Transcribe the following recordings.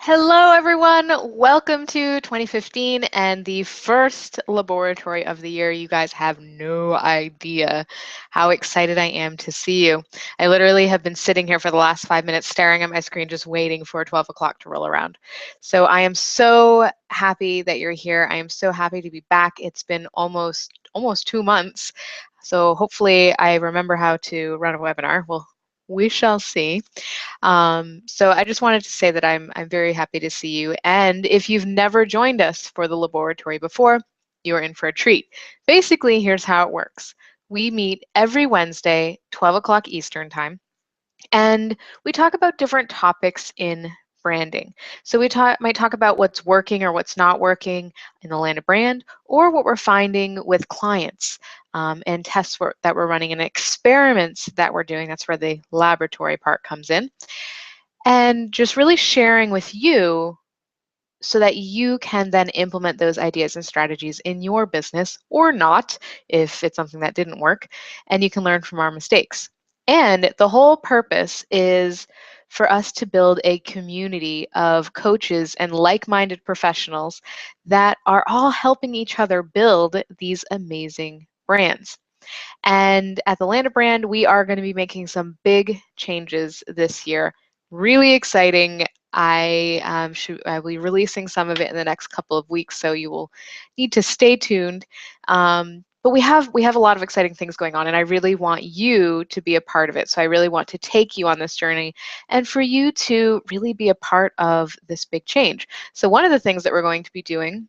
Hello, everyone. Welcome to 2015 and the first laboratory of the year. You guys have no idea how excited I am to see you. I literally have been sitting here for the last 5 minutes staring at my screen, just waiting for 12 o'clock to roll around. So I am so happy that you're here. I am so happy to be back. It's been almost 2 months. So hopefully I remember how to run a webinar. Well, we shall see. So I just wanted to say that I'm very happy to see you. And if you've never joined us for the laboratory before, you're in for a treat. Basically, here's how it works. We meet every Wednesday, 12 o'clock Eastern time, and we talk about different topics in branding. So we might talk about what's working or what's not working in the Land of Brand, or what we're finding with clients and tests that we're running and experiments that we're doing. That's where the laboratory part comes in. And just really sharing with you so that you can then implement those ideas and strategies in your business or not, if it's something that didn't work, and you can learn from our mistakes. And the whole purpose is for us to build a community of coaches and like-minded professionals that are all helping each other build these amazing brands. And at the Land of Brand, we are going to be making some big changes this year. Really exciting. I'll be releasing some of it in the next couple of weeks, so you will need to stay tuned. But we have a lot of exciting things going on, and I really want you to be a part of it. So I really want to take you on this journey and for you to really be a part of this big change. So one of the things that we're going to be doing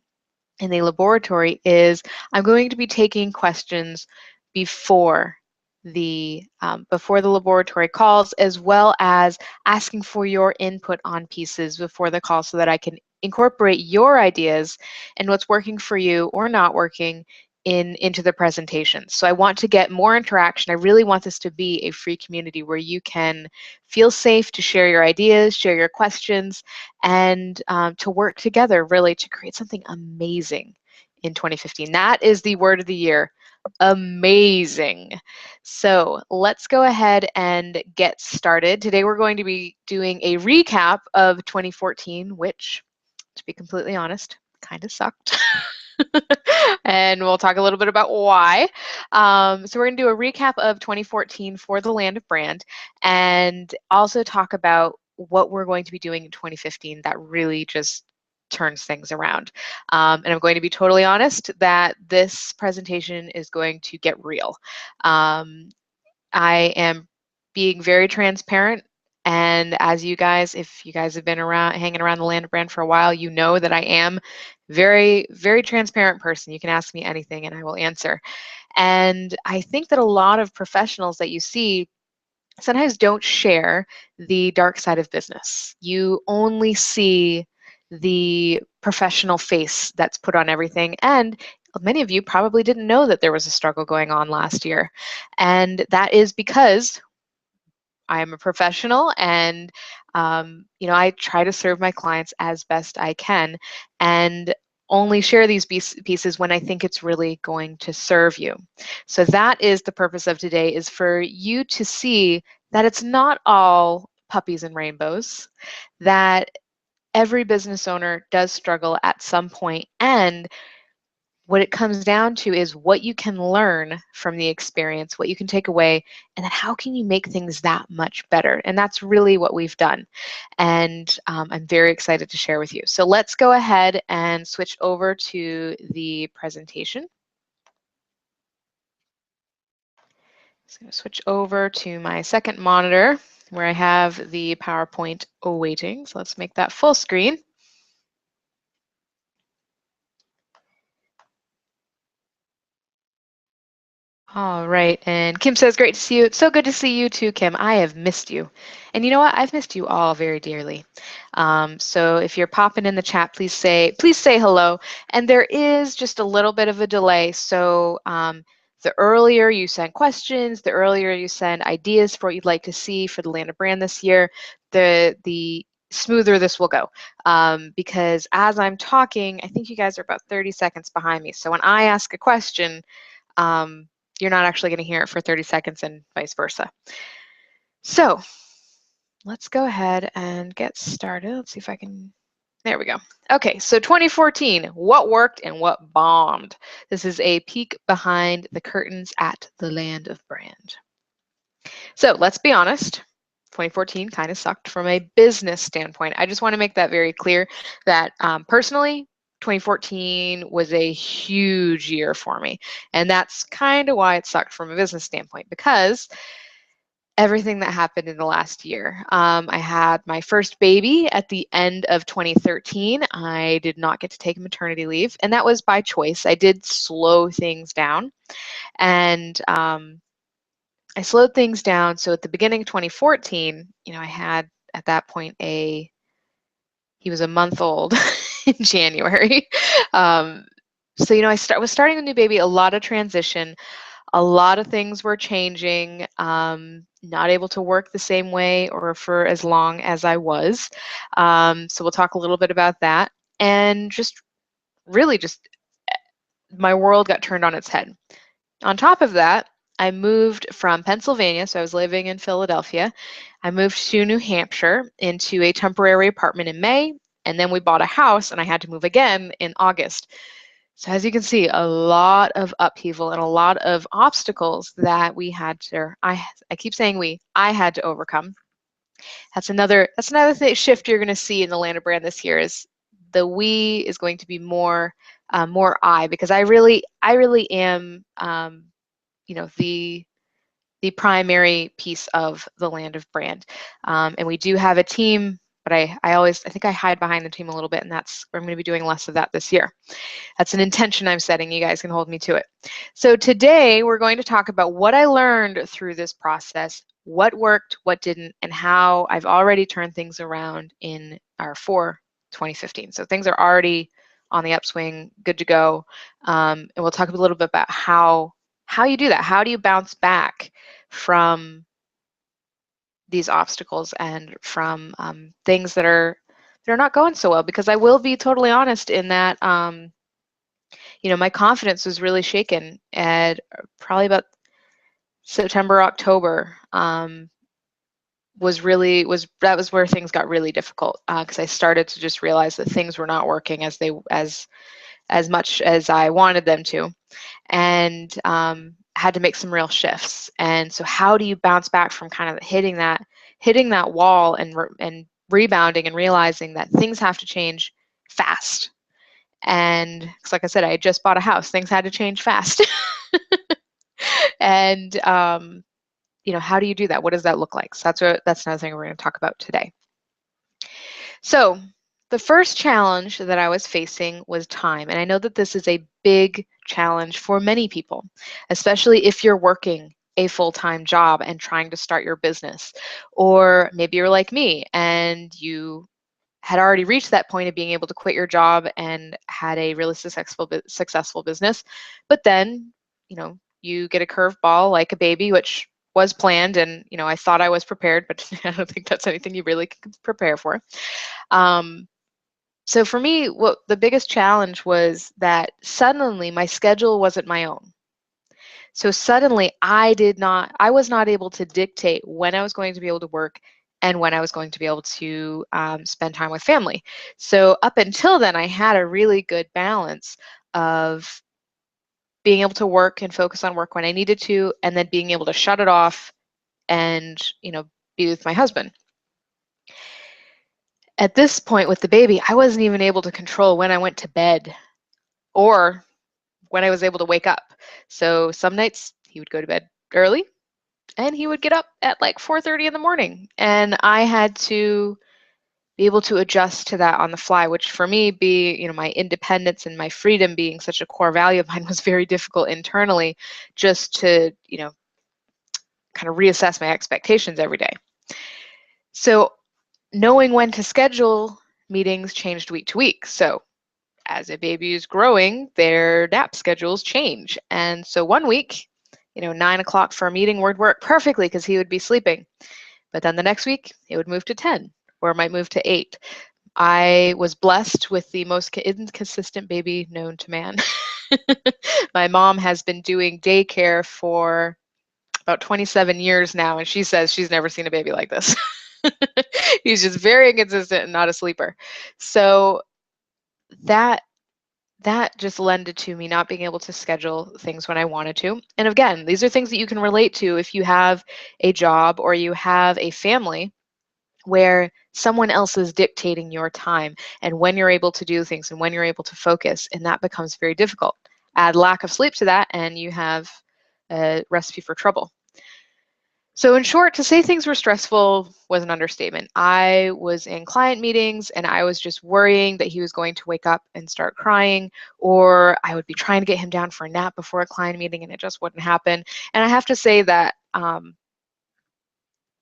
in the laboratory is I'm going to be taking questions before the laboratory calls, as well as asking for your input on pieces before the call so that I can incorporate your ideas and what's working for you or not working into the presentation. So I want to get more interaction. I really want this to be a free community where you can feel safe to share your ideas, share your questions, and to work together really to create something amazing in 2015. That is the word of the year. Amazing. So let's go ahead and get started. Today we're going to be doing a recap of 2014, which, to be completely honest, kind of sucked. And we'll talk a little bit about why. So we're going to do a recap of 2014 for the Land of Brand and also talk about what we're going to be doing in 2015 that really just turns things around. And I'm going to be totally honest that this presentation is going to get real. I am being very transparent. And as you guys, if you guys have been hanging around the Land of Brand for a while, you know that I am very, very transparent person. You can ask me anything and I will answer. And I think that a lot of professionals that you see sometimes don't share the dark side of business. You only see the professional face that's put on everything. And many of you probably didn't know that there was a struggle going on last year. And that is because I am a professional and I try to serve my clients as best I can and only share these pieces when I think it's really going to serve you. So that is the purpose of today, is for you to see that it's not all puppies and rainbows, that every business owner does struggle at some point, and what it comes down to is what you can learn from the experience, what you can take away, and then how can you make things that much better? And that's really what we've done. And I'm very excited to share with you. So let's go ahead and switch over to the presentation. So I'm going to switch over to my second monitor where I have the PowerPoint awaiting. So let's make that full screen. All right, and Kim says, great to see you. It's so good to see you too, Kim. I have missed you. And you know what? I've missed you all very dearly. So if you're popping in the chat, please say hello. And there is just a little bit of a delay. So the earlier you send questions, the earlier you send ideas for what you'd like to see for the Land of Brand this year, the smoother this will go. Because as I'm talking, I think you guys are about 30 seconds behind me. So when I ask a question, you're not actually going to hear it for 30 seconds and vice versa. So let's go ahead and get started. Let's see if I can There we go. Okay, so 2014, what worked and what bombed? This is a peek behind the curtains at the Land of Brand. So let's be honest, 2014 kind of sucked from a business standpoint. I just want to make that very clear that personally, 2014 was a huge year for me. And that's kind of why it sucked from a business standpoint, because everything that happened in the last year. I had my first baby at the end of 2013. I did not get to take maternity leave, and that was by choice. I did slow things down, and I slowed things down. So at the beginning of 2014, I had at that point he was a month old in January. So I was starting a new baby, a lot of transition. A lot of things were changing, not able to work the same way or for as long as I was. So we'll talk a little bit about that. And just really just my world got turned on its head. On top of that, I moved from Pennsylvania, so I was living in Philadelphia. I moved to New Hampshire into a temporary apartment in May, and then we bought a house and I had to move again in August. So as you can see, a lot of upheaval and a lot of obstacles that we had to, I keep saying I had to overcome. That's another shift you're going to see in the Land of Brand this year, is the we is going to be more I, because I really am the primary piece of the Land of Brand. And we do have a team, but I think I hide behind the team a little bit, and that's where I'm going to be doing less of that this year. That's an intention I'm setting. You guys can hold me to it. So today we're going to talk about what I learned through this process, what worked, what didn't, and how I've already turned things around for 2015. So things are already on the upswing, good to go. And we'll talk a little bit about how you do that. How do you bounce back from these obstacles and from things that are not going so well? Because I will be totally honest in that my confidence was really shaken at probably about September, October. That was where things got really difficult, because I started to just realize that things were not working as much as I wanted them to, and had to make some real shifts. And so, how do you bounce back from kind of hitting that wall and rebounding and realizing that things have to change fast? And like I said, I had just bought a house. Things had to change fast. And how do you do that? What does that look like? So that's another thing we're going to talk about today. So the first challenge that I was facing was time. And I know that this is a big challenge for many people, especially if you're working a full-time job and trying to start your business. Or maybe you're like me and you had already reached that point of being able to quit your job and had a really successful business. But then, you get a curveball like a baby, which was planned, and I thought I was prepared, but I don't think that's anything you really can prepare for. So for me, what the biggest challenge was that suddenly my schedule wasn't my own. So suddenly I was not able to dictate when I was going to be able to work and when I was going to be able to spend time with family. So up until then, I had a really good balance of being able to work and focus on work when I needed to, and then being able to shut it off and, be with my husband. At this point with the baby, I wasn't even able to control when I went to bed or when I was able to wake up. So some nights he would go to bed early and he would get up at like 4:30 in the morning. And I had to be able to adjust to that on the fly, which for me, my independence and my freedom being such a core value of mine, was very difficult internally, just to, kind of reassess my expectations every day. So knowing when to schedule meetings changed week to week. So as a baby is growing, their nap schedules change. And so one week, 9 o'clock for a meeting would work perfectly because he would be sleeping. But then the next week, it would move to 10, or it might move to 8. I was blessed with the most inconsistent baby known to man. My mom has been doing daycare for about 27 years now, and she says she's never seen a baby like this. He's just very inconsistent and not a sleeper. So that just lended to me not being able to schedule things when I wanted to. And again, these are things that you can relate to if you have a job or you have a family where someone else is dictating your time and when you're able to do things and when you're able to focus, and that becomes very difficult. Add lack of sleep to that and you have a recipe for trouble. So in short, to say things were stressful was an understatement. I was in client meetings and I was just worrying that he was going to wake up and start crying, or I would be trying to get him down for a nap before a client meeting and it just wouldn't happen. And I have to say that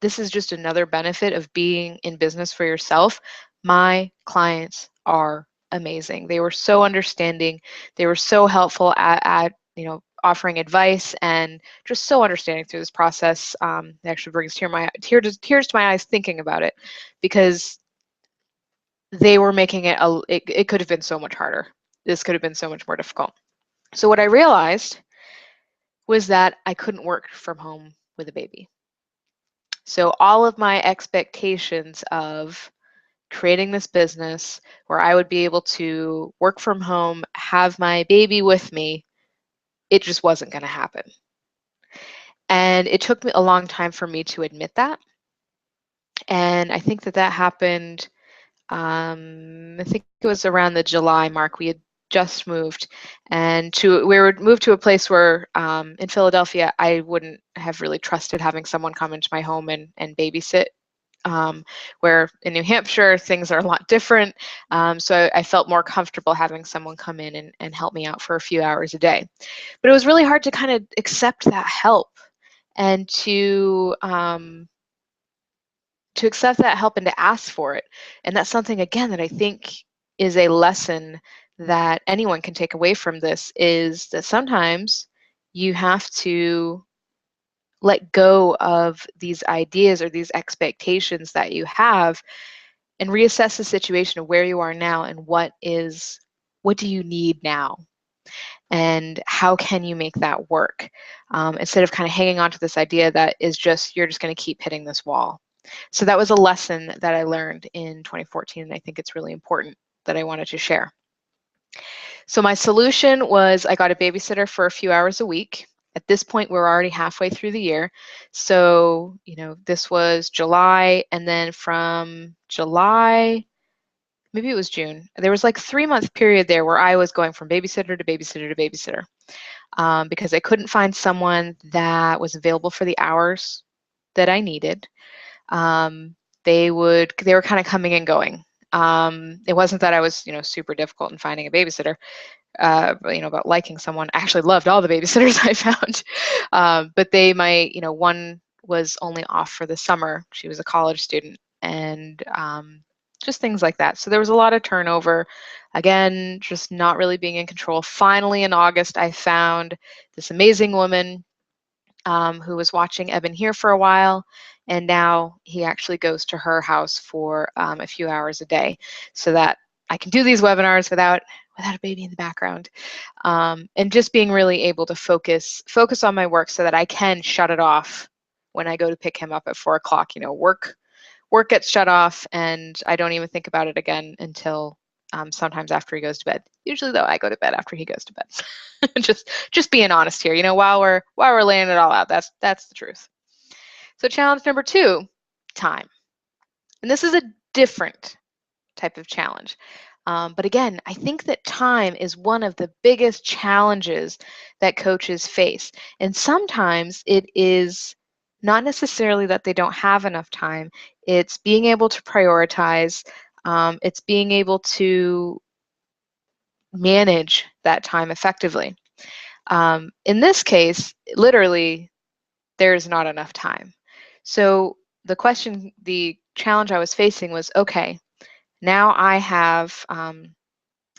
this is just another benefit of being in business for yourself. My clients are amazing. They were so understanding. They were so helpful at offering advice and just so understanding through this process. It actually brings tears to my eyes thinking about it, because they were making it could have been so much harder. This could have been so much more difficult. So what I realized was that I couldn't work from home with a baby. So all of my expectations of creating this business where I would be able to work from home, have my baby with me, it just wasn't going to happen. And it took me a long time for me to admit that. And I think that happened, I think it was around the July mark. We had just moved, and we were moved to a place where in Philadelphia, I wouldn't have really trusted having someone come into my home and babysit. Where in New Hampshire, things are a lot different. So I felt more comfortable having someone come in and help me out for a few hours a day. But it was really hard to kind of accept that help and to accept that help and to ask for it. And that's something, again, that I think is a lesson that anyone can take away from this, is that sometimes you have to let go of these ideas or these expectations that you have and reassess the situation of where you are now and what do you need now, and how can you make that work, instead of kind of hanging on to this idea that is just, you're just going to keep hitting this wall. So that was a lesson that I learned in 2014, and I think it's really important that I wanted to share. So my solution was I got a babysitter for a few hours a week. At this point, we're already halfway through the year. So, this was July, and then from July, maybe it was June, there was like a 3-month period there where I was going from babysitter to babysitter to babysitter, because I couldn't find someone that was available for the hours that I needed. They were kind of coming and going. It wasn't that I was, super difficult in finding a babysitter, about liking someone. I actually loved all the babysitters I found. But they might, one was only off for the summer. She was a college student, and just things like that. So there was a lot of turnover. Again, just not really being in control. Finally, in August, I found this amazing woman who was watching Eben here for a while, and now he actually goes to her house for a few hours a day, so that I can do these webinars without a baby in the background, and just being really able to focus on my work so that I can shut it off when I go to pick him up at 4 o'clock. Work gets shut off, and I don't even think about it again until sometimes after he goes to bed. Usually, though, I go to bed after he goes to bed. just being honest here. While we're laying it all out, that's the truth. So challenge number 2, time. And this is a different type of challenge. But again, I think that time is one of the biggest challenges that coaches face. And sometimes it is not necessarily that they don't have enough time. It's being able to prioritize. It's being able to manage that time effectively. In this case, literally, there's not enough time. So the challenge I was facing was, okay, now I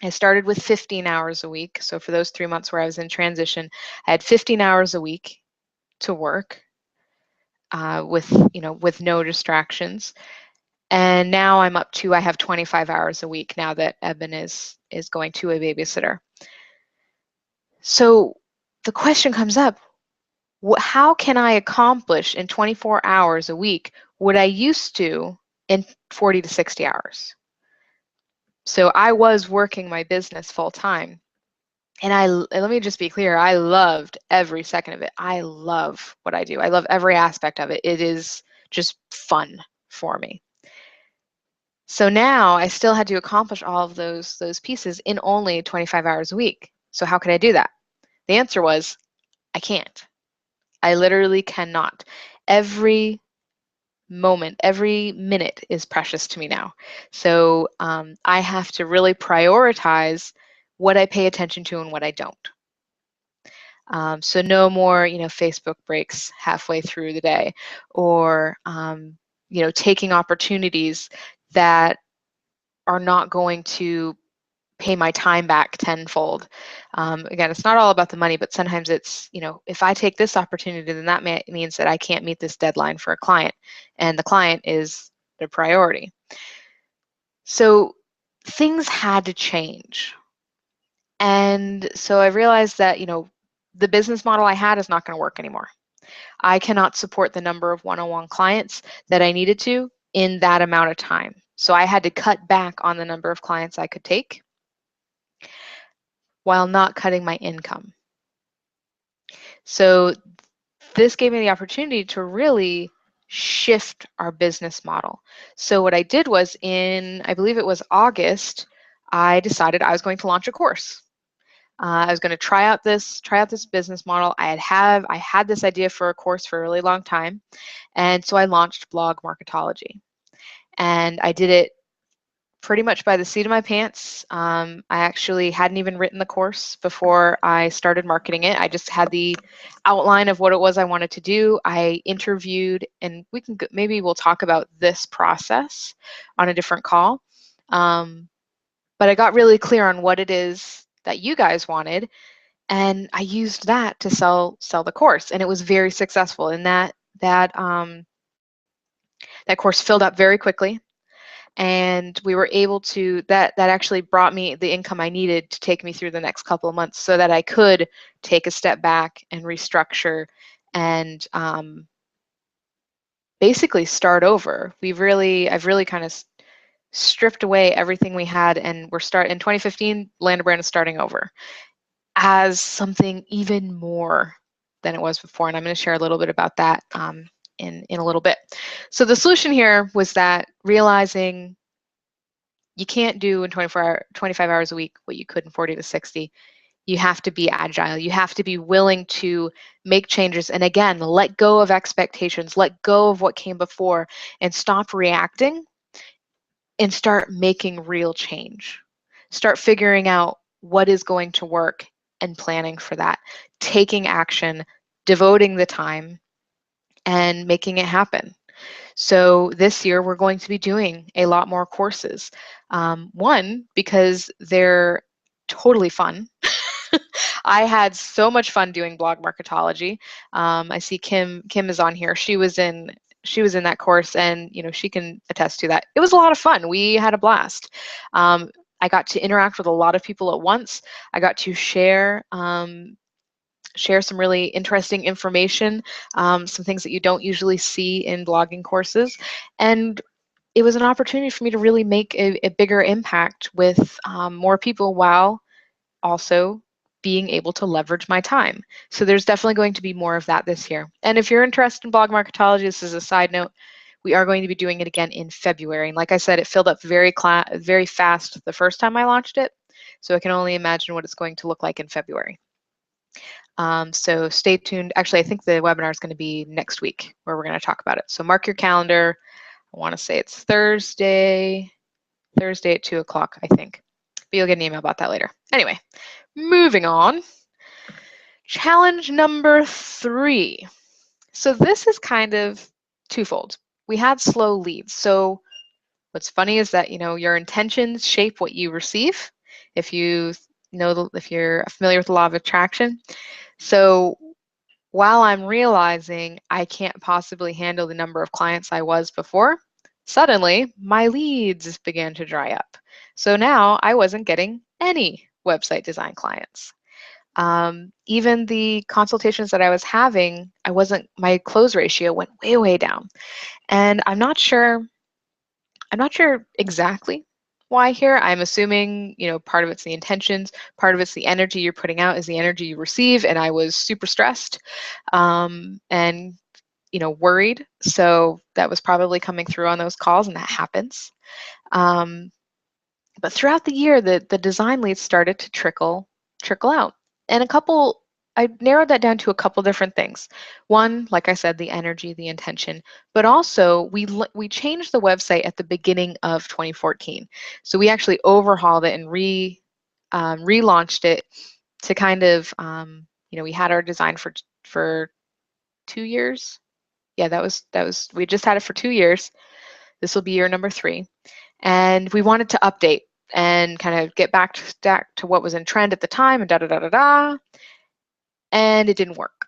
started with 15 hours a week. So for those 3 months where I was in transition, I had 15 hours a week to work with no distractions. And now I have 25 hours a week now that Eben is going to a babysitter. So the question comes up, how can I accomplish in 24 hours a week what I used to in 40 to 60 hours. So I was working my business full time. And let me just be clear, I loved every second of it. I love what I do. I love every aspect of it. It is just fun for me. So now I still had to accomplish all of those pieces in only 25 hours a week. So how could I do that? The answer was, I can't. I literally cannot. Every moment, every minute is precious to me now. So I have to really prioritize what I pay attention to and what I don't. So no more, Facebook breaks halfway through the day, or taking opportunities that are not going to pay my time back tenfold. Again, it's not all about the money, but sometimes it's, if I take this opportunity, then that means that I can't meet this deadline for a client, and the client is the priority. So things had to change. And so I realized that, the business model I had is not going to work anymore. I cannot support the number of one-on-one clients that I needed to in that amount of time. So I had to cut back on the number of clients I could take while not cutting my income. So this gave me the opportunity to really shift our business model. So what I did was I believe it was August, I decided I was going to launch a course. I was going to try out this business model. I had this idea for a course for a really long time, and so I launched Blog Marketology, and I did it pretty much by the seat of my pants. I actually hadn't even written the course before I started marketing it. I just had the outline of what it was I wanted to do. I interviewed, and maybe we'll talk about this process on a different call. But I got really clear on what it is that you guys wanted, and I used that to sell the course, and it was very successful. And that course filled up very quickly, and we were able to that actually brought me the income I needed to take me through the next couple of months, so that I could take a step back and restructure and basically start over. I've really kind of stripped away everything we had, and in 2015, Land of Brand is starting over as something even more than it was before. And I'm going to share a little bit about that in a little bit. So the solution here was that realizing you can't do in 25 hours a week what you could in 40 to 60. You have to be agile. You have to be willing to make changes. And again, let go of expectations, let go of what came before, and stop reacting and start making real change. Start figuring out what is going to work and planning for that, taking action, devoting the time, and making it happen. So this year we're going to be doing a lot more courses. One, because they're totally fun. I had so much fun doing Blog Marketology. I see Kim is on here. She was in that course, and she can attest to that. It was a lot of fun. We had a blast. I got to interact with a lot of people at once. I got to share some really interesting information, some things that you don't usually see in blogging courses. And it was an opportunity for me to really make a bigger impact with more people, while also being able to leverage my time. So there's definitely going to be more of that this year. And if you're interested in Blog Marketology, this is a side note, we are going to be doing it again in February. And like I said, it filled up very fast the first time I launched it. So I can only imagine what it's going to look like in February. So stay tuned. Actually, I think the webinar is going to be next week, where we're going to talk about it. So mark your calendar. I want to say it's Thursday at 2 o'clock, I think. But you'll get an email about that later. Anyway, moving on. Challenge number 3. So this is kind of twofold. We had slow leads. So what's funny is that, your intentions shape what you receive. If you're familiar with the law of attraction. So while I'm realizing I can't possibly handle the number of clients I was before, suddenly my leads began to dry up. So now I wasn't getting any website design clients. Even the consultations that I was having, my close ratio went way, way down. And I'm not sure I'm not sure exactly why here. I'm assuming, part of it's the intentions, part of it's the energy you're putting out is the energy you receive, and I was super stressed and worried. So that was probably coming through on those calls, and that happens. But throughout the year, the design leads started to trickle out. And I narrowed that down to a couple different things. One, like I said, the energy, the intention, but also we changed the website at the beginning of 2014. So we actually overhauled it and relaunched it to kind of, we had our design for 2 years. Yeah, we just had it for 2 years. This will be year number 3. And we wanted to update and kind of get back to what was in trend at the time and da da da da da. And it didn't work.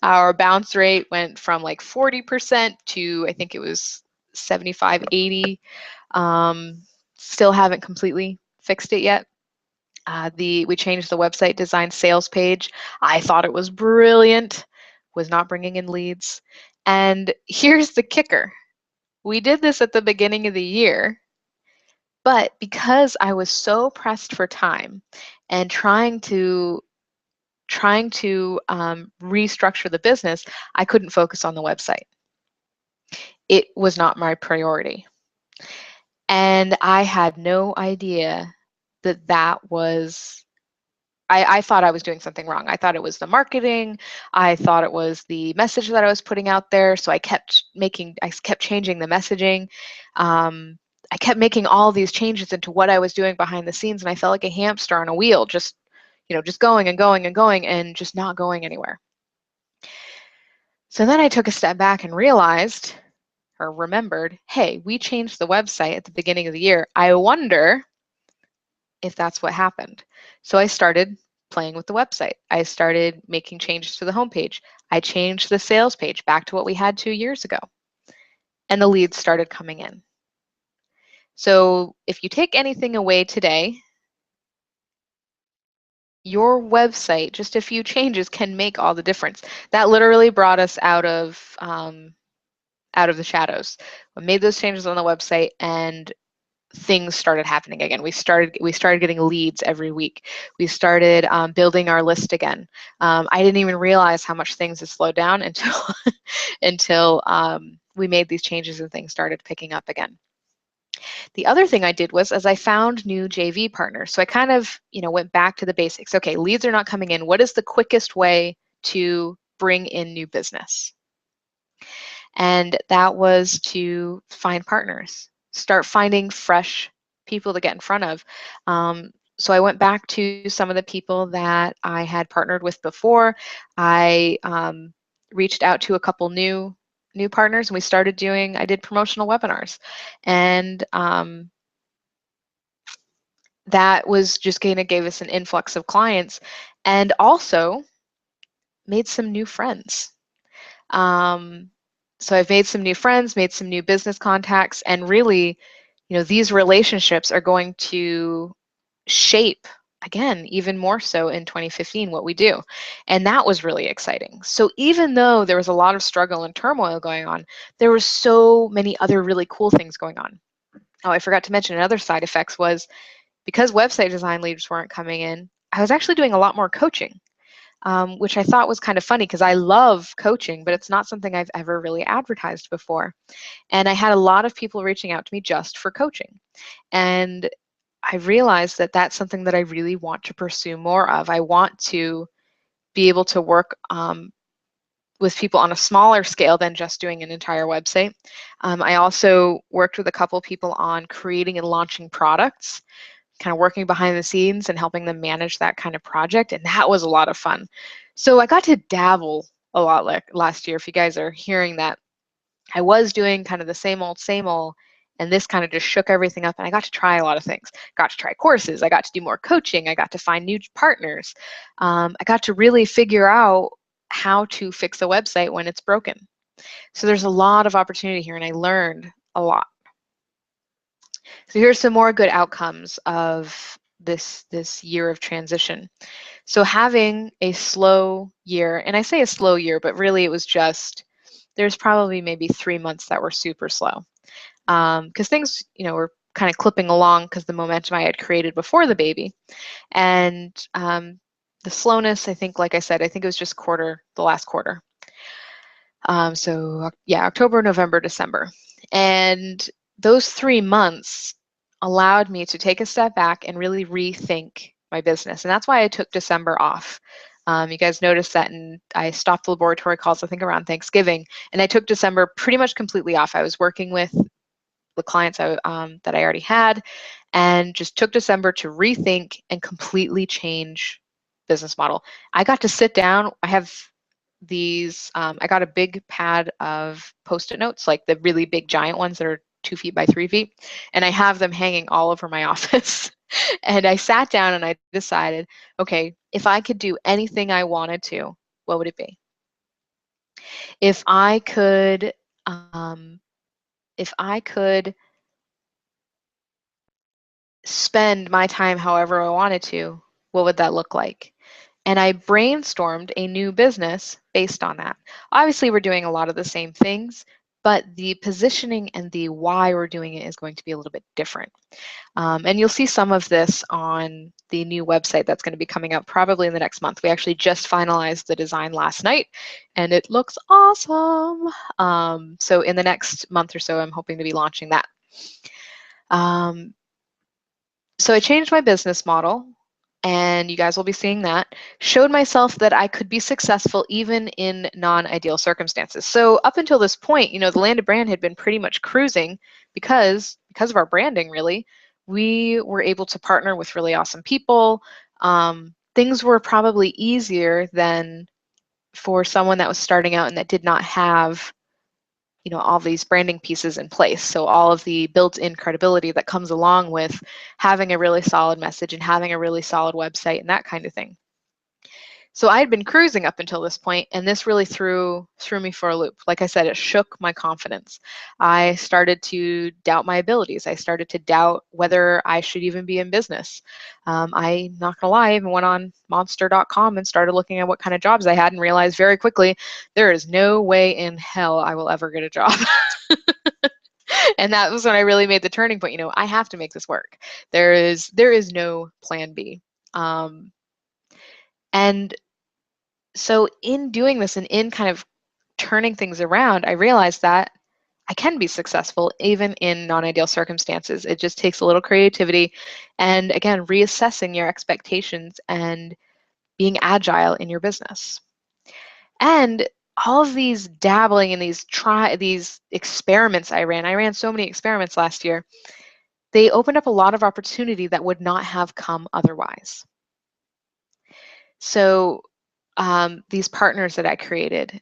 Our bounce rate went from like 40% to I think it was 75, 80. Still haven't completely fixed it yet. We changed the website design sales page. I thought it was brilliant, was not bringing in leads. And here's the kicker. We did this at the beginning of the year, but because I was so pressed for time and trying to restructure the business, I couldn't focus on the website. It was not my priority. And I had no idea that was I thought I was doing something wrong. I thought it was the marketing. I thought it was the message that I was putting out there. So I kept changing the messaging. I kept making all these changes into what I was doing behind the scenes, and I felt like a hamster on a wheel, just going and going and going and just not going anywhere. So then I took a step back and realized, or remembered, hey, we changed the website at the beginning of the year. I wonder if that's what happened. So I started playing with the website. I started making changes to the homepage. I changed the sales page back to what we had 2 years ago. And the leads started coming in. So if you take anything away today, your website, just a few changes can make all the difference. That literally brought us out of the shadows. We made those changes on the website, and things started happening again. We started getting leads every week. We started building our list again. I didn't even realize how much things had slowed down until until we made these changes and things started picking up again. The other thing I did was, as I found new JV partners, so I kind of went back to the basics. Okay, leads are not coming in. What is the quickest way to bring in new business? And that was to find partners, start finding fresh people to get in front of. So I went back to some of the people that I had partnered with before. I reached out to a couple new partners, and I did promotional webinars. And that was just gave us an influx of clients, and also made some new friends. So I've made some new friends, made some new business contacts, and really, these relationships are going to shape, again, even more so in 2015, what we do. And that was really exciting. So even though there was a lot of struggle and turmoil going on, there were so many other really cool things going on. Oh, I forgot to mention another side effects was, because website design leads weren't coming in, I was actually doing a lot more coaching. Which I thought was kind of funny because I love coaching, but it's not something I've ever really advertised before. And I had a lot of people reaching out to me just for coaching. And I realized that that's something that I really want to pursue more of. I want to be able to work with people on a smaller scale than just doing an entire website. I also worked with a couple people on creating and launching products, kind of working behind the scenes and helping them manage that kind of project. And that was a lot of fun. So I got to dabble a lot last year. If you guys are hearing that, I was doing kind of the same old, and this kind of just shook everything up. And I got to try a lot of things. Got to try courses. I got to do more coaching. I got to find new partners. I got to really figure out how to fix a website when it's broken. So there's a lot of opportunity here, and I learned a lot. So here's some more good outcomes of this year of transition. So having a slow year, and I say a slow year, but really it was just, there's probably maybe 3 months that were super slow. because things, were kind of clipping along because the momentum I had created before the baby. And the slowness, I think, like I said, I think it was just the last quarter. So yeah, October, November, December. And those 3 months allowed me to take a step back and really rethink my business. And that's why I took December off. You guys noticed that, and I stopped the laboratory calls, I think, around Thanksgiving, and I took December pretty much completely off. I was working with the clients that I already had, and just took December to rethink and completely change business model. I got to sit down. I have these, I got a big pad of Post-it notes, like the really big giant ones that are 2 feet by 3 feet, and I have them hanging all over my office. And I sat down and I decided, okay, if I could do anything I wanted to, what would it be? If I could, if I could spend my time however I wanted to, what would that look like? And I brainstormed a new business based on that. Obviously, we're doing a lot of the same things, but the positioning and the why we're doing it is going to be a little bit different. And you'll see some of this on the new website that's going to be coming out probably in the next month. We actually just finalized the design last night, and it looks awesome. So in the next month or so, I'm hoping to be launching that. So I changed my business model, and you guys will be seeing that. Showed myself that I could be successful even in non-ideal circumstances. So up until this point, the Land of Brand had been pretty much cruising because of our branding, really. We were able to partner with really awesome people. Things were probably easier than for someone that was starting out and that did not have all these branding pieces in place. So all of the built-in credibility that comes along with having a really solid message and having a really solid website and that kind of thing. So I had been cruising up until this point, and this really threw me for a loop. Like I said, it shook my confidence. I started to doubt my abilities. I started to doubt whether I should even be in business. I, not gonna lie, even went on monster.com and started looking at what kind of jobs I had and realized very quickly, there is no way in hell I will ever get a job. And that was when I really made the turning point. I have to make this work. There is no plan B. And so in doing this and in kind of turning things around, I realized that I can be successful even in non-ideal circumstances. It just takes a little creativity and, again, reassessing your expectations and being agile in your business. And all of these dabbling in these experiments I ran so many experiments last year, they opened up a lot of opportunity that would not have come otherwise. So these partnerships I created,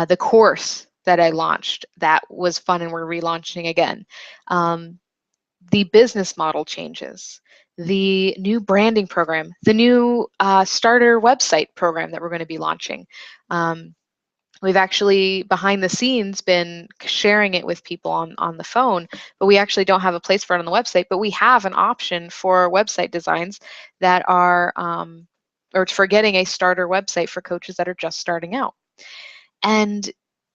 the course that I launched that was fun and we're relaunching again, the business model changes, the new branding program, the new starter website program that we're going to be launching. We've actually, behind the scenes, been sharing it with people on the phone, but we actually don't have a place for it on the website, but we have an option for website designs that are, or for getting a starter website for coaches that are just starting out. And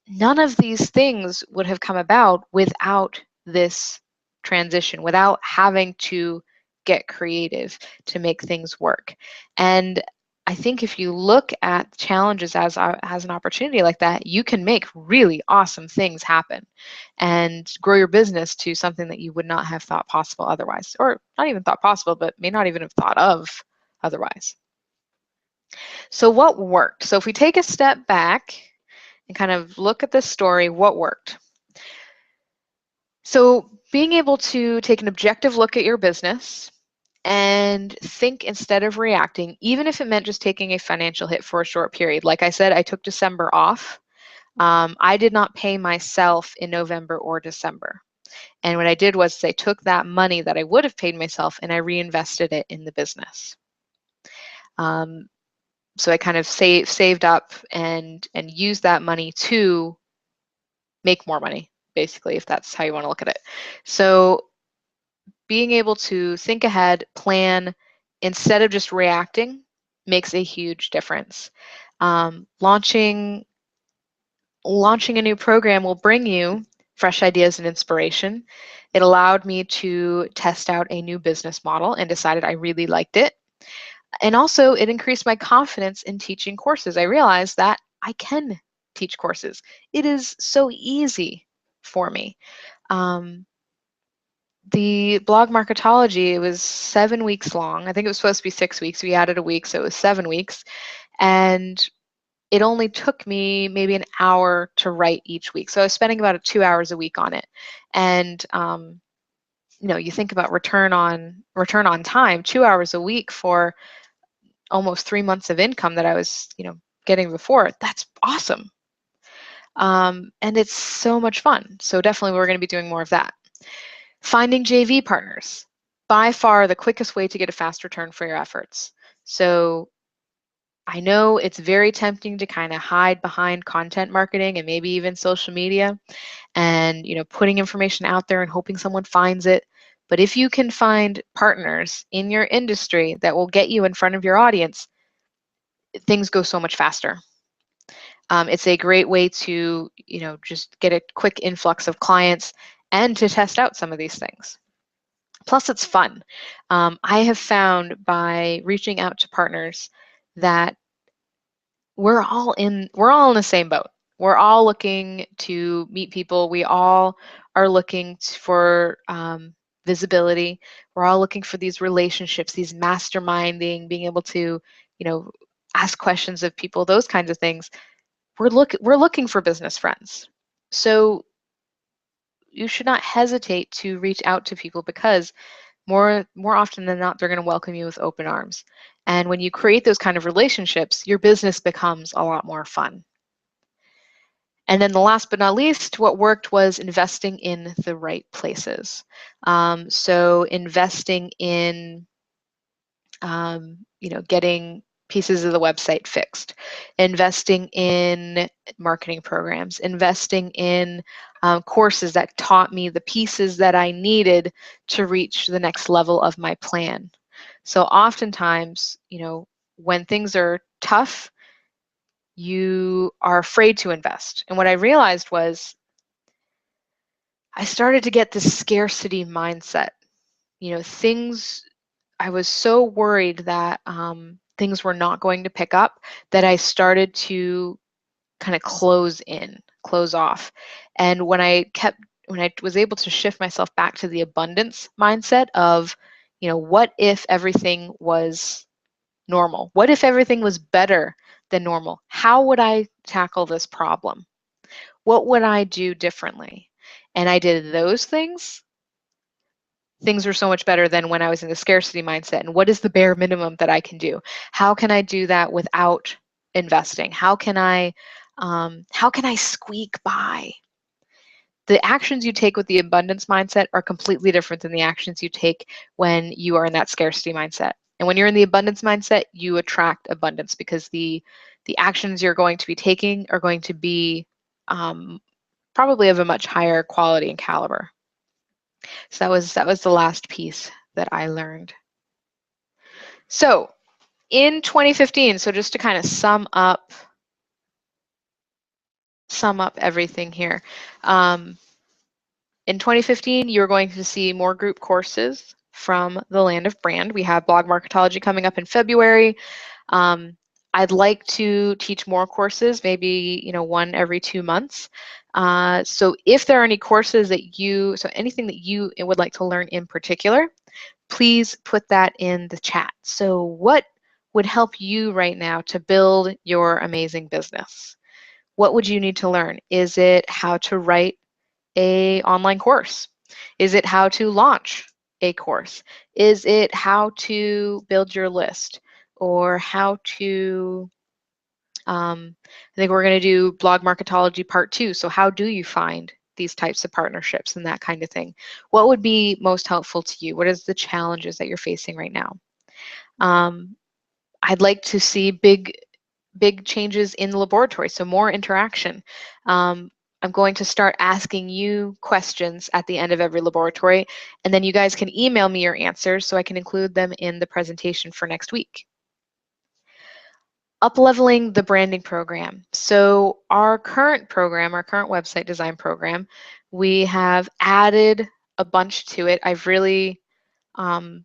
none of these things would have come about without this transition, without having to get creative to make things work. And I think if you look at challenges as an opportunity like that, you can make really awesome things happen and grow your business to something that you would not have thought possible otherwise, or not even thought possible, but may not even have thought of otherwise. So what worked? So if we take a step back and kind of look at this story, what worked? So being able to take an objective look at your business and think instead of reacting, even if it meant just taking a financial hit for a short period. Like I said, I took December off. I did not pay myself in November or December. And what I did was I took that money that I would have paid myself and I reinvested it in the business. So I kind of saved up and used that money to make more money, basically, if that's how you want to look at it. So being able to think ahead, plan, instead of just reacting, makes a huge difference. Launching a new program will bring you fresh ideas and inspiration. It allowed me to test out a new business model and decided I really liked it. And also, it increased my confidence in teaching courses. I realized that I can teach courses. It is so easy for me. The blog Marketology, it was 7 weeks long. I think it was supposed to be 6 weeks. We added a week, so it was 7 weeks. And it only took me maybe an hour to write each week. So I was spending about 2 hours a week on it. And you think about return on time, 2 hours a week for almost 3 months of income that I was, getting before. That's awesome. And it's so much fun. So definitely we're going to be doing more of that. Finding JV partners, by far the quickest way to get a fast return for your efforts. So I know it's very tempting to kind of hide behind content marketing and maybe even social media and putting information out there and hoping someone finds it. But if you can find partners in your industry that will get you in front of your audience, things go so much faster. It's a great way to just get a quick influx of clients and to test out some of these things. Plus, it's fun. I have found by reaching out to partners that we're all in the same boat. We're all looking to meet people. We all are looking for visibility. We're all looking for these relationships, these masterminding, being able to, ask questions of people, those kinds of things. We're looking for business friends. So you should not hesitate to reach out to people because more often than not, they're going to welcome you with open arms. And when you create those kind of relationships, your business becomes a lot more fun. And then the last but not least, what worked was investing in the right places. So investing in, getting pieces of the website fixed, investing in marketing programs, investing in courses that taught me the pieces that I needed to reach the next level of my plan. So oftentimes, when things are tough, you are afraid to invest. And what I realized was I started to get this scarcity mindset. I was so worried that things were not going to pick up that I started to kind of close off. And when I was able to shift myself back to the abundance mindset of, what if everything was normal? What if everything was better than normal? How would I tackle this problem? What would I do differently? And I did those things. Things were so much better than when I was in the scarcity mindset. And what is the bare minimum that I can do? How can I do that without investing? How can I squeak by? The actions you take with the abundance mindset are completely different than the actions you take when you are in that scarcity mindset. And when you're in the abundance mindset, you attract abundance because the actions you're going to be taking are going to be probably of a much higher quality and caliber. So that was the last piece that I learned. So in 2015, so just to kind of sum up everything here. In 2015, you're going to see more group courses from the Land of Brand. We have Blog Marketology coming up in February. I'd like to teach more courses, maybe one every 2 months. So if there are any courses that anything that you would like to learn in particular, please put that in the chat. So what would help you right now to build your amazing business? What would you need to learn? Is it how to write an online course? Is it how to launch a course? Is it how to build your list? Or how to, I think we're going to do Blog Marketology Part 2. So how do you find these types of partnerships and that kind of thing? What would be most helpful to you? What is the challenges that you're facing right now? I'd like to see big changes in the laboratory, so more interaction. I'm going to start asking you questions at the end of every laboratory, and then you guys can email me your answers so I can include them in the presentation for next week. Up-leveling the branding program. So our current program, our current website design program, we have added a bunch to it. I've really, I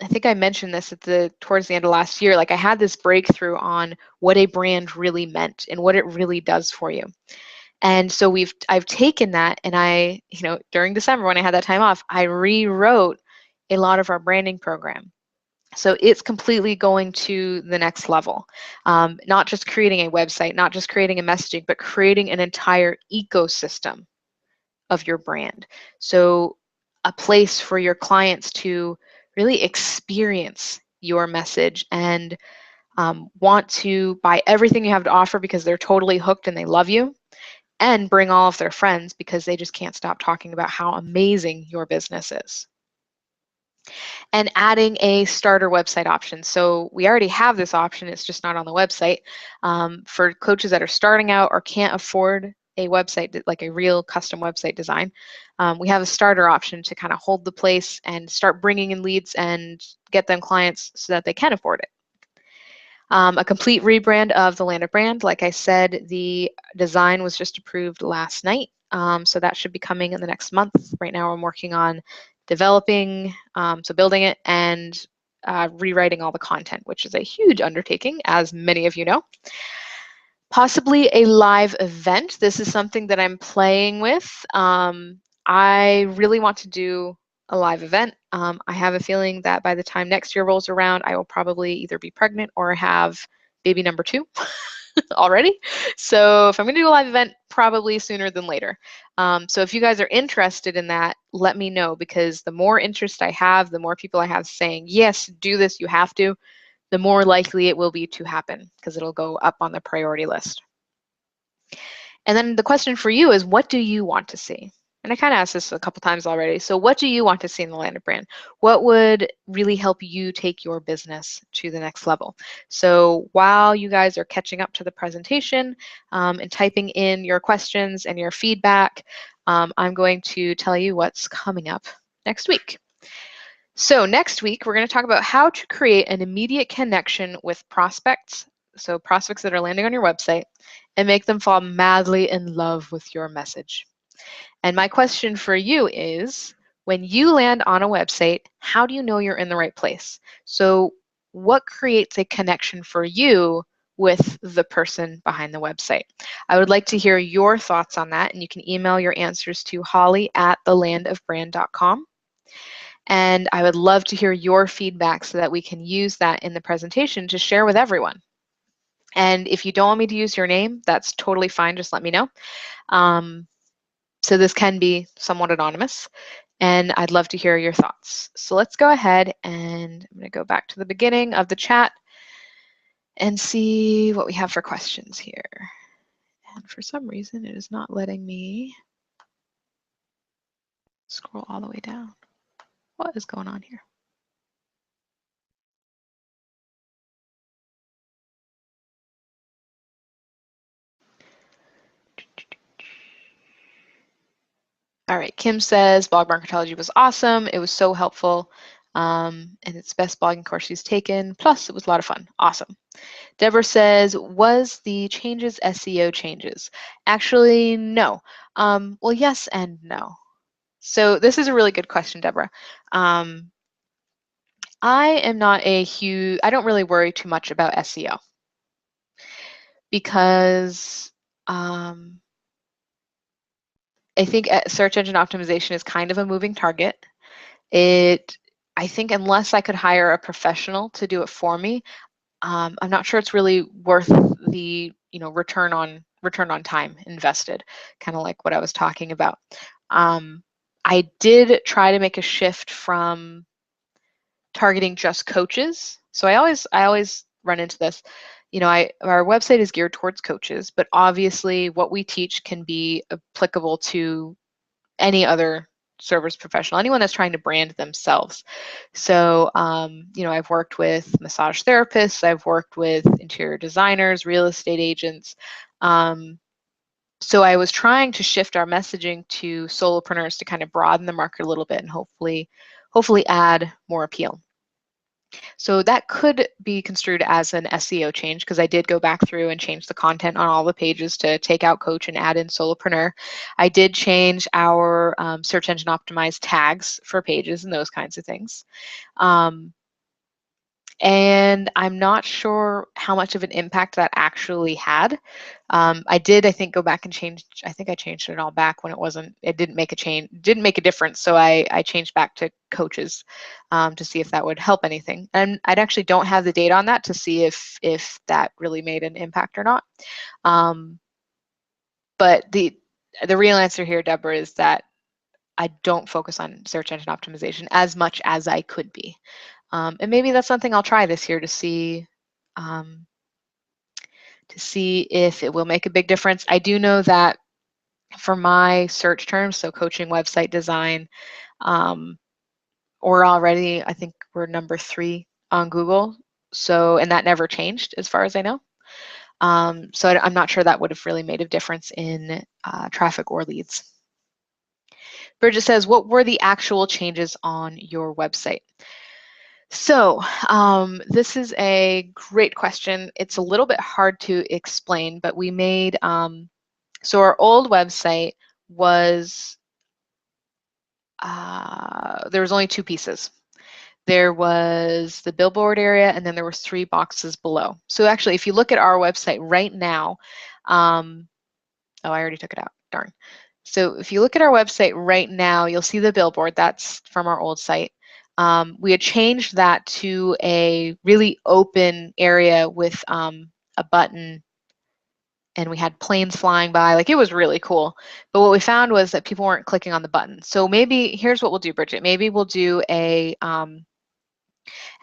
think I mentioned this towards the end of last year, like I had this breakthrough on what a brand really meant and what it really does for you. And so I've taken that and during December when I had that time off, I rewrote a lot of our branding program. So it's completely going to the next level. Not just creating a website, not just creating a messaging, but creating an entire ecosystem of your brand. So a place for your clients to really experience your message and want to buy everything you have to offer because they're totally hooked and they love you, and bring all of their friends because they just can't stop talking about how amazing your business is. And adding a starter website option. So we already have this option, it's just not on the website. For coaches that are starting out or can't afford a website, like a real custom website design, we have a starter option to kind of hold the place and start bringing in leads and get them clients so that they can afford it. A complete rebrand of the Land of Brand. Like I said, the design was just approved last night, so that should be coming in the next month. Right now I'm working on developing, so building it and rewriting all the content, which is a huge undertaking, as many of you know. Possibly a live event. This is something that I'm playing with. I really want to do a live event. I have a feeling that by the time next year rolls around, I will probably either be pregnant or have baby number 2 already. So if I'm going to do a live event, probably sooner than later. So if you guys are interested in that, let me know, because the more interest I have, the more people I have saying, yes, do this, you have to, the more likely it will be to happen because it'll go up on the priority list. And then the question for you is, what do you want to see? And I kind of asked this a couple times already. So what do you want to see in the Land of Brand? What would really help you take your business to the next level? So while you guys are catching up to the presentation and typing in your questions and your feedback, I'm going to tell you what's coming up next week. So next week, we're going to talk about how to create an immediate connection with prospects, so prospects that are landing on your website, and make them fall madly in love with your message. And my question for you is, when you land on a website, how do you know you're in the right place? So what creates a connection for you with the person behind the website? I would like to hear your thoughts on that, and you can email your answers to holly@thelandofbrand.com. And I would love to hear your feedback so that we can use that in the presentation to share with everyone. And if you don't want me to use your name, that's totally fine. Just let me know. So this can be somewhat anonymous, and I'd love to hear your thoughts. So let's go ahead, and I'm going to go back to the beginning of the chat and see what we have for questions here. And for some reason, it is not letting me scroll all the way down. What is going on here? All right, Kim says blog marketology was awesome. It was so helpful. And it's the best blogging course she's taken. Plus, it was a lot of fun. Awesome. Deborah says, was the changes SEO changes? Actually, no. Well, yes and no. So this is a really good question, Deborah. I am not I don't really worry too much about SEO because I think search engine optimization is kind of a moving target. I think unless I could hire a professional to do it for me, I'm not sure it's really worth the return on time invested, kind of like what I was talking about. I did try to make a shift from targeting just coaches. So I always run into this. Our website is geared towards coaches, but obviously what we teach can be applicable to any other service professional, anyone that's trying to brand themselves. So, I've worked with massage therapists, I've worked with interior designers, real estate agents. So I was trying to shift our messaging to solopreneurs to kind of broaden the market a little bit and hopefully add more appeal. So that could be construed as an SEO change because I did go back through and change the content on all the pages to take out coach and add in solopreneur. I did change our search engine optimized tags for pages and those kinds of things. And I'm not sure how much of an impact that actually had. I did, I think, go back and change. I think I changed it all back when it didn't make a change, didn't make a difference. So I changed back to coaches to see if that would help anything. And I actually don't have the data on that to see if that really made an impact or not. But the real answer here, Deborah, is that I don't focus on search engine optimization as much as I could be. And maybe that's something I'll try this year to see if it will make a big difference. I do know that for my search terms, so coaching, website design, we're already, I think we're number 3 on Google. So, and that never changed as far as I know. So I'm not sure that would have really made a difference in traffic or leads. Bridget says, what were the actual changes on your website? So this is a great question. It's a little bit hard to explain, but we made, so our old website was, there was only 2 pieces. There was the billboard area, and then there was 3 boxes below. So actually, if you look at our website right now, oh, I already took it out, darn. So if you look at our website right now, you'll see the billboard. That's from our old site. We had changed that to a really open area with a button, and we had planes flying by. Like, it was really cool. But what we found was that people weren't clicking on the button. So maybe here's what we'll do, Bridget. Maybe we'll do a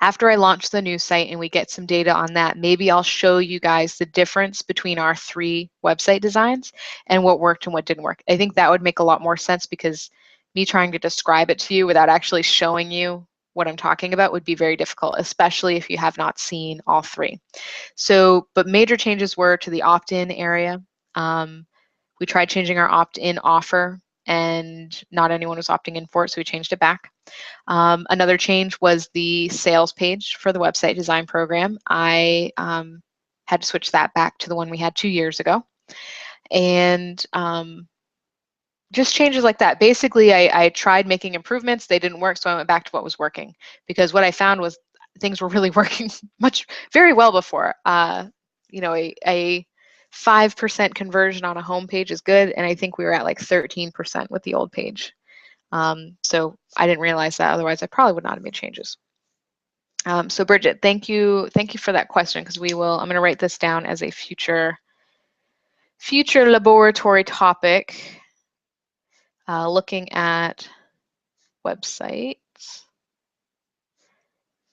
after I launch the new site and we get some data on that, maybe I'll show you guys the difference between our 3 website designs and what worked and what didn't work. I think that would make a lot more sense, because me trying to describe it to you without actually showing you what I'm talking about would be very difficult, especially if you have not seen all 3. So, but major changes were to the opt-in area. We tried changing our opt-in offer, and not anyone was opting in for it, so we changed it back. Another change was the sales page for the website design program. I had to switch that back to the one we had 2 years ago. And just changes like that. Basically, I tried making improvements. They didn't work, so I went back to what was working, because what I found was things were really working very well before. You know, a 5% conversion on a home page is good, and I think we were at like 13% with the old page. So I didn't realize that. Otherwise, I probably would not have made changes. So Bridget, thank you for that question, because I'm going to write this down as a future laboratory topic. Looking at websites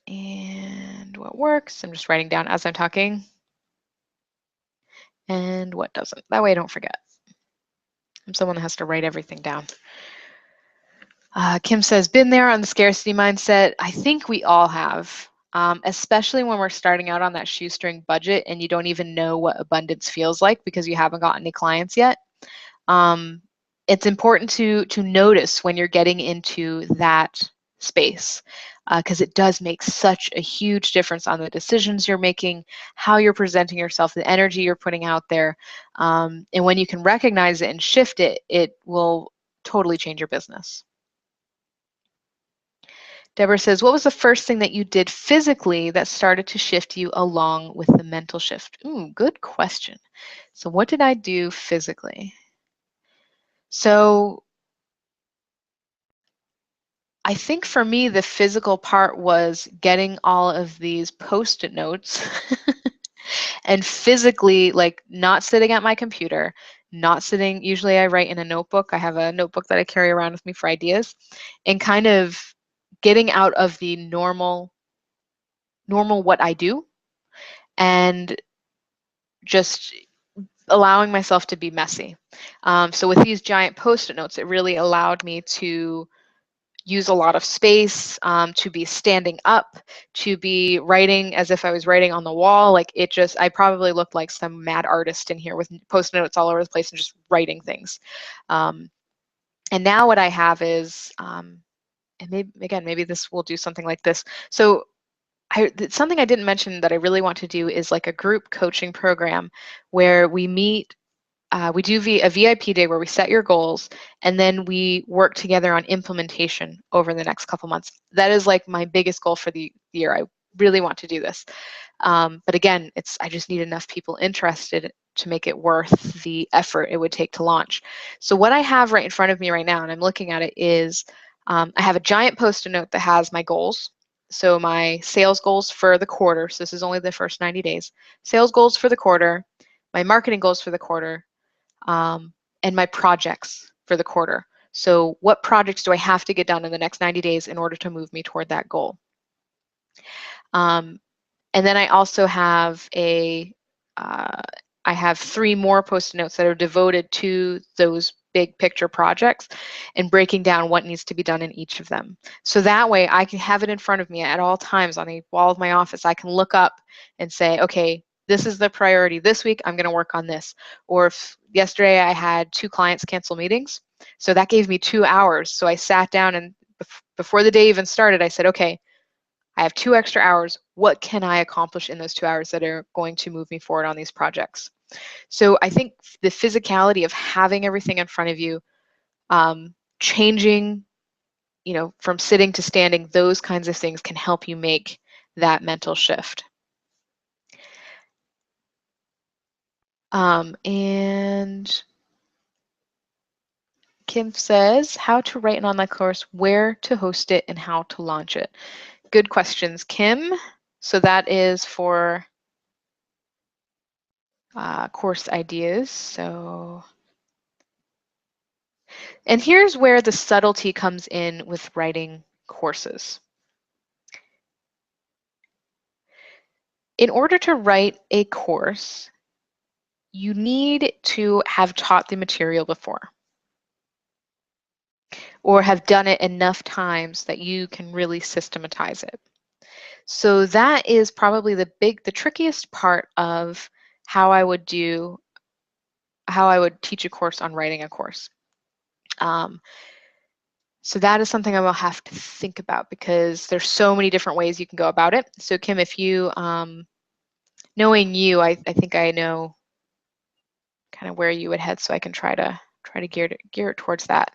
and what works. I'm just writing down as I'm talking, and what doesn't. That way I don't forget. I'm someone that has to write everything down. Kim says, been there on the scarcity mindset. I think we all have, especially when we're starting out on that shoestring budget and you don't even know what abundance feels like because you haven't gotten any clients yet. It's important to notice when you're getting into that space, because it does make such a huge difference on the decisions you're making, how you're presenting yourself, the energy you're putting out there. And when you can recognize it and shift it, it will totally change your business. Deborah says, what was the first thing that you did physically that started to shift you along with the mental shift? Ooh, good question. So what did I do physically? So I think for me, the physical part was getting all of these Post-it notes and physically, like, not sitting at my computer, not sitting, usually I write in a notebook. I have a notebook that I carry around with me for ideas, and kind of getting out of the normal what I do and just allowing myself to be messy. So with these giant Post-it notes, it really allowed me to use a lot of space, to be standing up, to be writing as if I was writing on the wall. Like, it just, I probably looked like some mad artist in here with Post-it notes all over the place and just writing things. And now what I have is, and maybe, again, maybe this will do something like this. So something I didn't mention that I really want to do is like a group coaching program where we meet. We do a VIP day where we set your goals and then we work together on implementation over the next couple months. That is like my biggest goal for the year. I really want to do this. But again, I just need enough people interested to make it worth the effort it would take to launch. So what I have right in front of me right now, and I'm looking at it, is I have a giant post-it note that has my goals. So my sales goals for the quarter, so this is only the first 90 days, sales goals for the quarter, my marketing goals for the quarter, and my projects for the quarter. So what projects do I have to get done in the next 90 days in order to move me toward that goal? And then I also have I have 3 more post-it notes that are devoted to those big picture projects and breaking down what needs to be done in each of them. So that way I can have it in front of me at all times on the wall of my office. I can look up and say, okay, this is the priority this week, I'm gonna work on this. Or if yesterday I had 2 clients cancel meetings, so that gave me 2 hours. So I sat down and before the day even started, I said, okay, I have 2 extra hours. What can I accomplish in those 2 hours that are going to move me forward on these projects? So I think the physicality of having everything in front of you, changing, from sitting to standing, those kinds of things can help you make that mental shift. And Kim says, how to write an online course, where to host it, and how to launch it. Good questions, Kim. So that is for course ideas. And here's where the subtlety comes in with writing courses. In order to write a course, you need to have taught the material before or have done it enough times that you can really systematize it. So that is probably the trickiest part of how I would teach a course on writing a course. So that is something I will have to think about because there's so many different ways you can go about it. So Kim, if you, knowing you, I think I know kind of where you would head, so I can try to gear it towards that.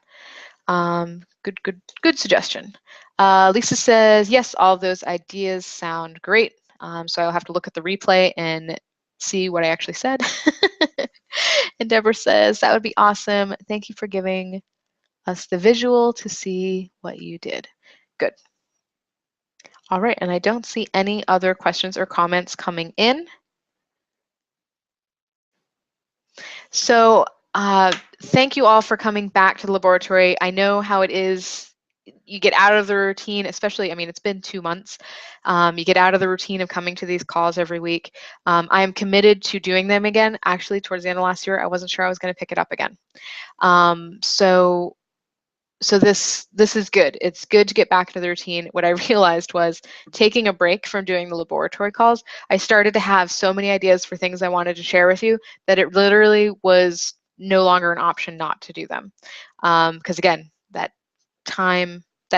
Good suggestion. Lisa says, yes, all of those ideas sound great. So I'll have to look at the replay and see what I actually said. And Deborah says, that would be awesome. Thank you for giving us the visual to see what you did. Good. All right, and I don't see any other questions or comments coming in. So thank you all for coming back to the laboratory. I know how it is. You get out of the routine, especially, I mean, it's been 2 months. You get out of the routine of coming to these calls every week. I am committed to doing them again. Actually, towards the end of last year, I wasn't sure I was going to pick it up again. So this is good. It's good to get back into the routine. What I realized was taking a break from doing the laboratory calls, I started to have so many ideas for things I wanted to share with you that it literally was no longer an option not to do them. Because again, that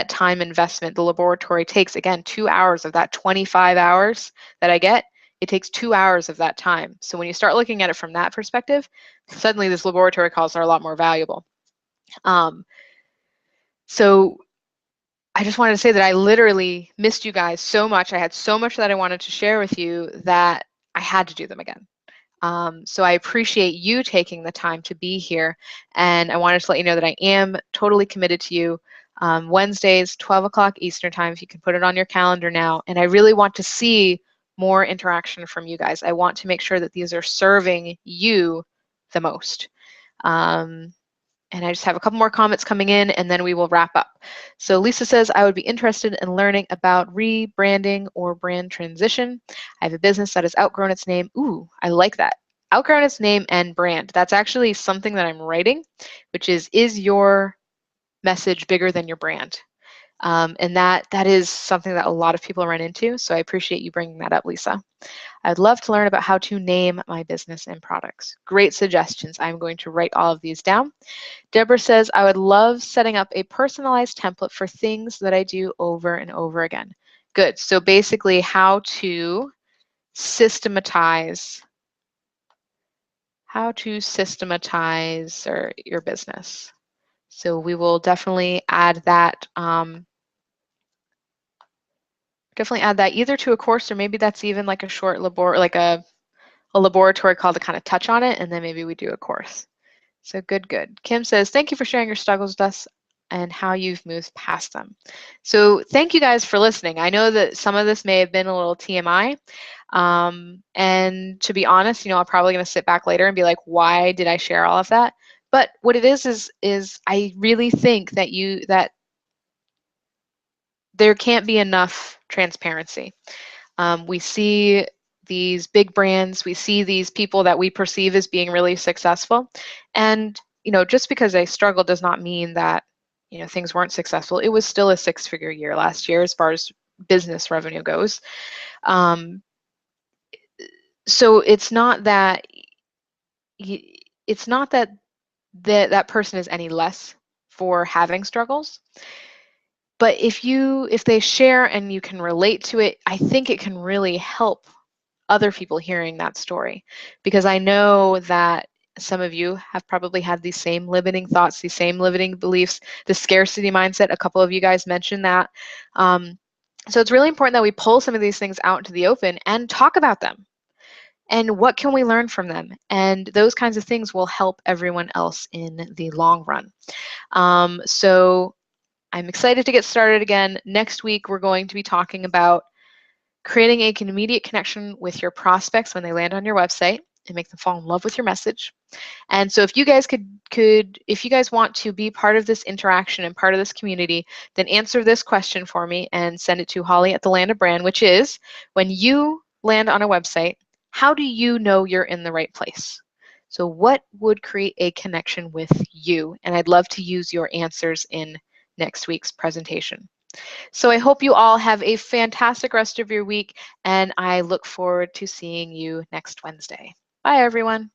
time investment, the laboratory takes, again, 2 hours of that 25 hours that I get, it takes 2 hours of that time. So when you start looking at it from that perspective, suddenly these laboratory calls are a lot more valuable. So I just wanted to say that I literally missed you guys so much. I had so much that I wanted to share with you that I had to do them again. So I appreciate you taking the time to be here. And I wanted to let you know that I am totally committed to you. Wednesdays, 12 o'clock Eastern time, if you can put it on your calendar now. And I really want to see more interaction from you guys. I want to make sure that these are serving you the most. And I just have a couple more comments coming in and then we will wrap up. So Lisa says, I would be interested in learning about rebranding or brand transition. I have a business that has outgrown its name. Ooh, I like that. Outgrown its name and brand. That's actually something that I'm writing, which is your message bigger than your brand? And that is something that a lot of people run into. So I appreciate you bringing that up, Lisa. I'd love to learn about how to name my business and products. Great suggestions. I'm going to write all of these down. Deborah says, I would love setting up a personalized template for things that I do over and over again. Good. So basically how to systematize your business. So we will definitely add that either to a course, or maybe that's even like a short like a laboratory call to kind of touch on it, and then maybe we do a course. So good. Kim says, thank you for sharing your struggles with us and how you've moved past them. So thank you guys for listening. I know that some of this may have been a little TMI. And to be honest, I'm probably going to sit back later and be like, why did I share all of that? But what it is I really think that there can't be enough transparency. We see these big brands, we see these people that we perceive as being really successful. And, just because they struggle does not mean that, things weren't successful. It was still a 6-figure year last year as far as business revenue goes. So it's not that that person is any less for having struggles. But if they share and you can relate to it, I think it can really help other people hearing that story, because I know that some of you have probably had these same limiting thoughts, these same limiting beliefs, the scarcity mindset. A couple of you guys mentioned that. So it's really important that we pull some of these things out into the open and talk about them. And what can we learn from them? And those kinds of things will help everyone else in the long run. So I'm excited to get started again. Next week, we're going to be talking about creating an immediate connection with your prospects when they land on your website and make them fall in love with your message. And so if you guys if you guys want to be part of this interaction and part of this community, then answer this question for me and send it to Holly at the Land of Brand, which is, when you land on a website, how do you know you're in the right place? So what would create a connection with you? And I'd love to use your answers in next week's presentation. So I hope you all have a fantastic rest of your week, and I look forward to seeing you next Wednesday. Bye, everyone.